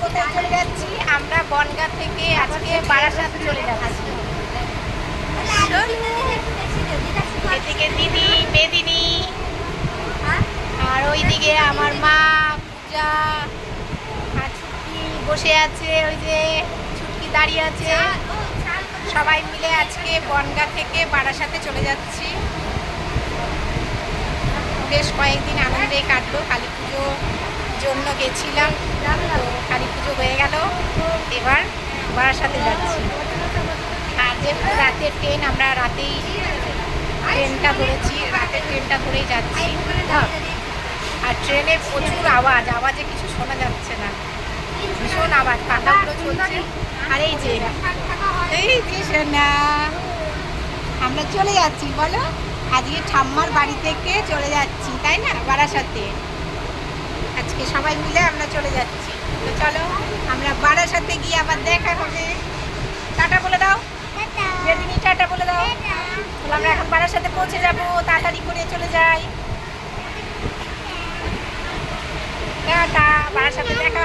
কোথায় চলে যাচ্ছি? আমরা বনগাঁ থেকে আজকে বারাসাত চলে যাচ্ছি। এদিকে দিদি মেদিনী, আর ওইদিকে আমার মা পূজা আর ছুটকি বসে আছে, ওই যে ছুটকি দাঁড়িয়ে আছে। সবাই মিলে আজকে বনগাঁ থেকে বারাসাতে চলে যাচ্ছি। বেশ কয়েকদিন আনন্দে কাটলো। কালী পুজোর জন্য গেছিলাম, তো কালী পুজো হয়ে গেল, এবার বারাসাতে যাচ্ছি। আর যেহেতু রাতের ট্রেন, আমরা রাতেই ট্রেনটা ধরেছি, রাতের ট্রেনটা ধরেই যাচ্ছি। আর ট্রেনে প্রচুর আওয়াজে কিছু শোনা যাচ্ছে না, ভীষণ আওয়াজ, পাখাগুলো চলছে। আর এই যে সোনা, আমরা চলে যাচ্ছি বলো, আজকে ঠাম্মার বাড়ি থেকে চলে যাচ্ছি, তাই না, বারাসাতে। আজকে সবাই মিলে আমরা চলে যাচ্ছি। তো চলো, আমরা বারাসাতে গিয়ে আবার দেখা হবে। টাটা বলে দাও মেদিনী, টাটা বলে দাও। আমরা এখন বারাসাতে পৌঁছে যাবো, তাড়াতাড়ি করে চলে যাই। টাটা, বারাসাতে দেখা